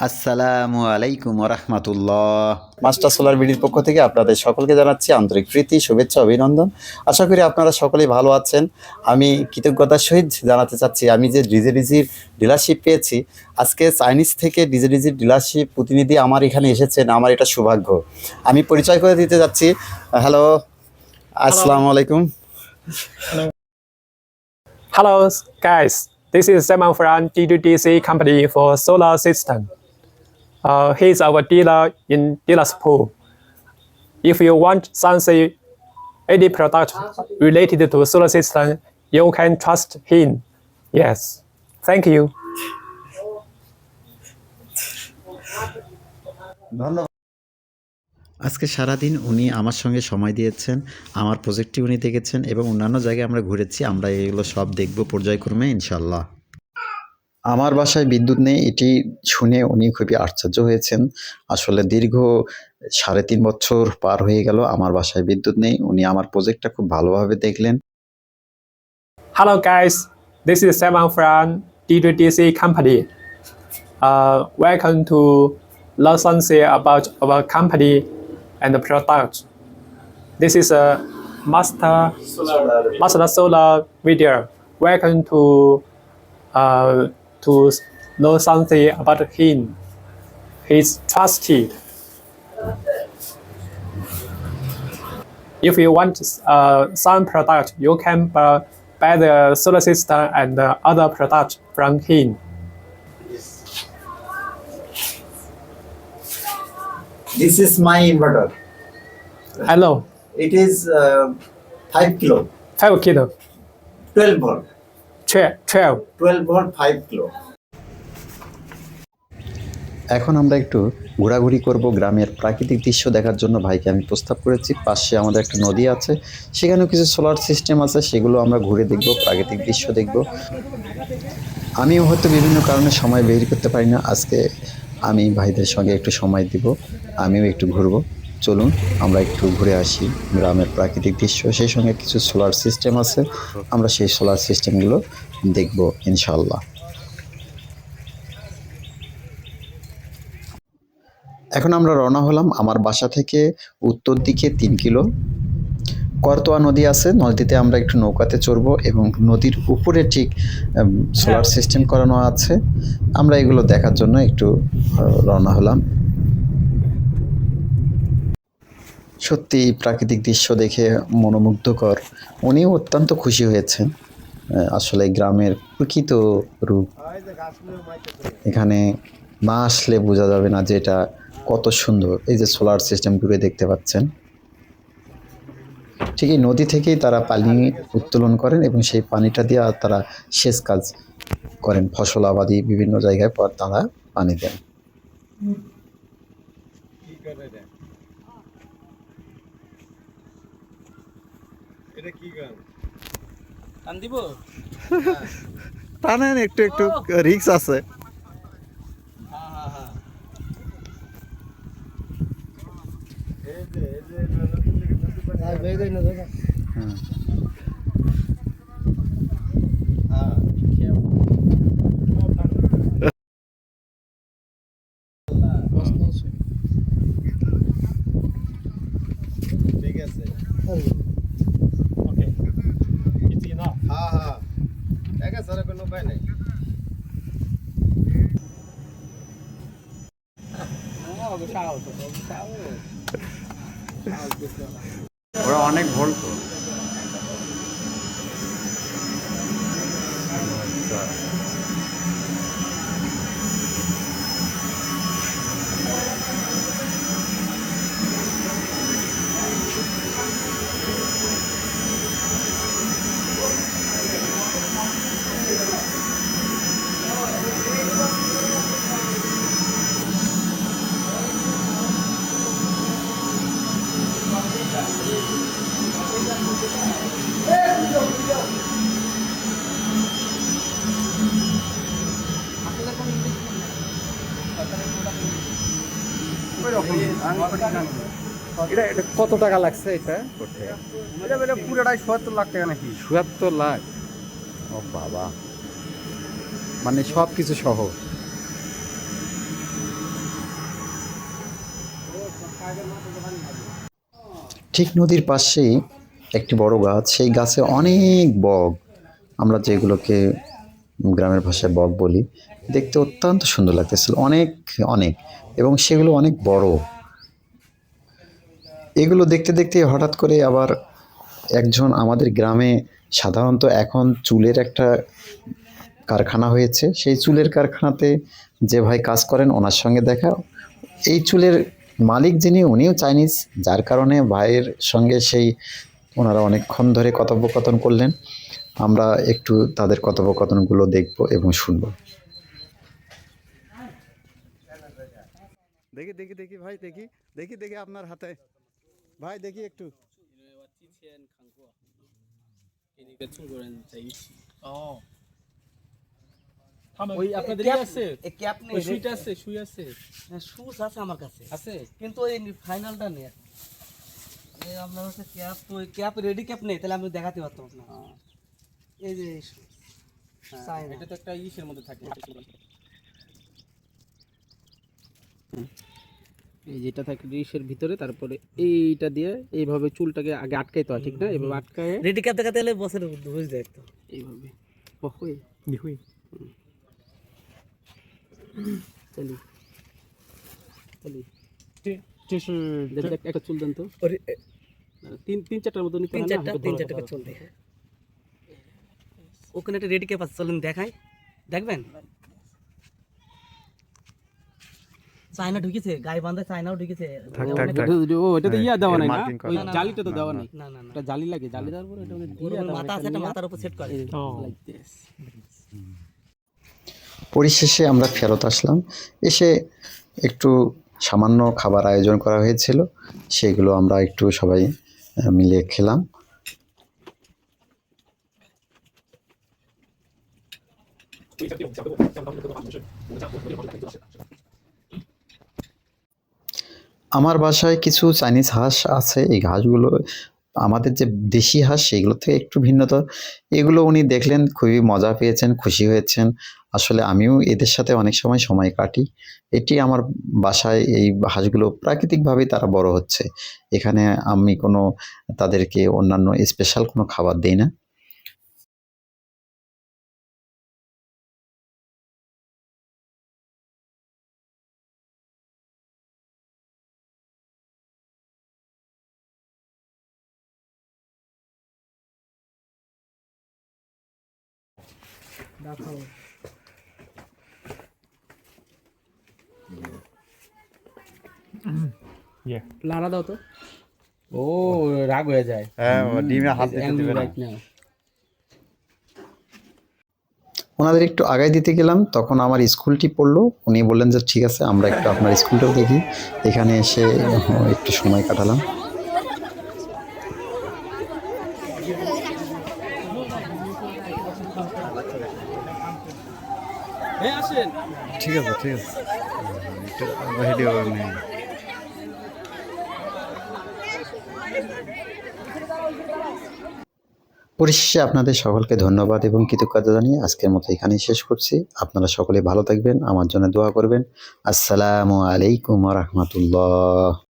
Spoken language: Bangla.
আসসালামু আলাইকুম ওরহমাতুল্লাহ। মাস্টার সোলার বিডির পক্ষ থেকে আপনাদের সকলকে জানাচ্ছি আন্তরিক প্রীতি, শুভেচ্ছা, অভিনন্দন। আশা করি আপনারা সকলেই ভালো আছেন। আমি কৃতজ্ঞতার সহিত জানাতে চাচ্ছি, আমি যে ডিজেডিজির ডিলারশিপ পেয়েছি, আজকে চাইনিজ থেকে ডিজেডিজির ডিলারশিপ প্রতিনিধি আমার এখানে এসেছেন, আমার এটা সৌভাগ্য। আমি পরিচয় করে দিতে যাচ্ছি। হ্যালো, আসসালামু আলাইকুম। Hello guys, this is Simon from GDDC company for solar system. He's our dealer in dealer's pool. If you want something, any product related to solar system, you can trust him. Yes, thank you. ধন্যবাদ। আজকে সারাদিন উনি আমার সঙ্গে সময় দিয়েছেন, আমার প্রজেক্টটি উনি দেখেছেন এবং অন্যান্য জায়গায় আমরা ঘুরেছি। আমরা এগুলো সব দেখব পর্যায়ক্রমে ইনশাল্লাহ। আমার বাসায় বিদ্যুৎ নেই, এটি শুনে উনি খুবই আশ্চর্য হয়েছেন। আসলে দীর্ঘ 3.5 বছর পার হয়ে গেল আমার বাসায় বিদ্যুৎ নেই। উনি আমার প্রজেক্টটা খুব ভালোভাবে দেখলেন। Hello guys, this is Simon from GDDC company. Welcome to learn something about our company and the product. This is a Master Solar video. Welcome to know something about him. He's trusted. If you want some product, you can buy the solar system and the other product from him. This is my inverter. Hello, It is 5 kilo, 5 kilo, 12 volt, 12. 12 volt, 5 kilo. এখন আমরা একটু ঘোরাঘুরি করব, গ্রামের প্রাকৃতিক দৃশ্য দেখার জন্য ভাইকে আমি প্রস্তাব করেছি। পাশে আমাদের একটা নদী আছে, সেখানেও কিছু সোলার সিস্টেম আছে, সেগুলো আমরা ঘুরে দেখব, প্রাকৃতিক দৃশ্য দেখব। আমিও হয়তো বিভিন্ন কারণে সময় বের করতে পারি না, আজকে আমি ভাইদের সঙ্গে একটু সময় দিব, আমিও একটু ঘুরব। চলুন আমরা একটু ঘুরে আসি গ্রামের প্রাকৃতিক দৃশ্য, সেই সঙ্গে কিছু সোলার সিস্টেম আছে, আমরা সেই সোলার সিস্টেমগুলো দেখব ইনশাআল্লাহ। এখন আমরা রওনা হলাম। আমার বাসা থেকে উত্তর দিকে 3 কিলো করতোয়া নদী আছে, নদীতে আমরা একটু নৌকাতে চড়বো এবং নদীর উপরে ঠিক সোলার সিস্টেম করানো আছে, আমরা এগুলো দেখার জন্য একটু রওনা হলাম। সত্যি প্রাকৃতিক দৃশ্য দেখে মনোমুগ্ধকর, উনিও অত্যন্ত খুশি হয়েছেন। আসলে গ্রামের প্রকৃত রূপ এখানে না আসলে বোঝা যাবে না যে এটা কত সুন্দর। এই যে সোলার সিস্টেম ঘুরে দেখতে পাচ্ছেন, ঠিক এই নদী থেকেই তারা পানি উত্তোলন করেন এবং সেই পানিটা দিয়ে তারা সেচ কাজ করেন, ফসল আবাদি বিভিন্ন জায়গায় পর তারা পানি দেন। টানেন একটু একটু, রিক্স আছে। ঠিক আছে, ওকে, it's enough. হ্যাঁ, ঠিক আছে, আর কোনো উপায় নেই। ওরা অনেক ভোল্ট তো। এটা কত টাকা লাগছে এটা করতে? এটা পুরোটাই ৭৭ লাখ টাকা নাকি? ৭৭ লাখ? ও বাবা, মানে সব কিছু সহ। ঠিক নদীর পাশেই একটি বড় গাছ, সেই গাছে অনেক বক, আমরা যেগুলোকে গ্রামের ভাষায় বক বলি, দেখতে অত্যন্ত সুন্দর লাগতেছিল, অনেক অনেক, এবং সেগুলো অনেক বড়। এগুলো দেখতে দেখতে হঠাৎ করে আবার একজন আমাদের গ্রামে সাধারণত এখন চুলের একটা কারখানা হয়েছে, সেই চুলের কারখানাতে যে ভাই কাজ করেন ওনার সঙ্গে দেখা। এই চুলের মালিক যিনি উনিও চাইনিজ, যার কারণে ভাইয়ের সঙ্গে সেই ওনারা অনেকক্ষণ ধরে কথোপকথন করলেন। আমরা একটু তাদের কথোপকথনগুলো দেখব এবং শুনব। দেখি দেখি দেখি ভাই, দেখি দেখি দেখি আপনার হাতে ভাই, দেখি একটু। ওই আপনাদের আছে ক্যাপ নেই, সুইট আছে, সুই আছে, শুজ আছে আমার কাছে আছে, কিন্তু ওই ফাইনালটা নেই এখন। এই আপনার হচ্ছে ক্যাপ, তো ওই ক্যাপ রেডি ক্যাপ নেই, তাহলে আমি দেখাতে পারতাম না। এই যে এটা তো একটা ইসের মধ্যে থাকে, এই যেটা থাকে ইসের ভিতরে, তারপরে এইটা দিয়ে এইভাবে চুলটাকে আগে আটকাইতে হয়, ঠিক না? এভাবে আটকায় রেডি ক্যাপ দেখাতে হলে বসের বুঝ যায় তো, এইভাবে ওই নিহুই চলি চলি। একটা চুল দেন তো, তিন চারটার মতো নিতে হয় না? তিন চারটা চুল দেখে ওখানে একটা রেডি ক্যাপ আছে, চলেন দেখাই, দেখবেন। চায়না ঢুকেছে, গায়ে বাঁধা চায়নাও ঢুকেছে। ও এটা তো ইয়া দেওয়া নাই না, ওই জালিটা তো দেওয়া নাই। না না না, এটা জালি লাগে, জালি দেওয়ার পরে এটা মাথা আছে, এটা মাথার উপর সেট করে লাইক দিস। পরিশেষে আমরা ফেরত আসলাম, এসে একটু সামান্য খাবার আয়োজন করা হয়েছিল, সেগুলো আমরা একটু সবাই মিলে খেলাম। আমার বাসায় কিছু চাইনিজ হাঁস আছে, এই হাঁসগুলো আমাদের যে দেশি হাঁস সেগুলো থেকে একটু ভিন্নতা। এগুলো উনি দেখলেন, খুবই মজা পেয়েছেন, খুশি হয়েছেন। আসলে আমিও এদের সাথে অনেক সময় কাটি। এটি আমার বাসায় এই হাঁসগুলো প্রাকৃতিকভাবেই তারা বড় হচ্ছে। এখানে আমি কোনো তাদেরকে অন্যান্য স্পেশাল কোনো খাবার দেই না। লাড়া দাও তো। ও রাগ হয়ে যায়, হ্যাঁ, ডিমে হাত দিতে দিবে না। ওনাদের একটু আগায় দিতে গেলাম, তখন আমার স্কুলটি পড়লো। উনি বললেন যে ঠিক আছে, আমরা একটু আপনার স্কুলটাও দেখি। এখানে এসে একটু সময় কাটালাম। ঠিক আছে ঠিক আছে, ভিডিও নেই। পরিশেষে আপনাদের সকলকে ধন্যবাদ এবং কৃতজ্ঞতা জানিয়ে আজকের মতো এখানেই শেষ করছি। আপনারা সকলে ভালো থাকবেন, আমার জন্য দোয়া করবেন। আসসালামু আলাইকুম ওয়া রাহমাতুল্লাহ।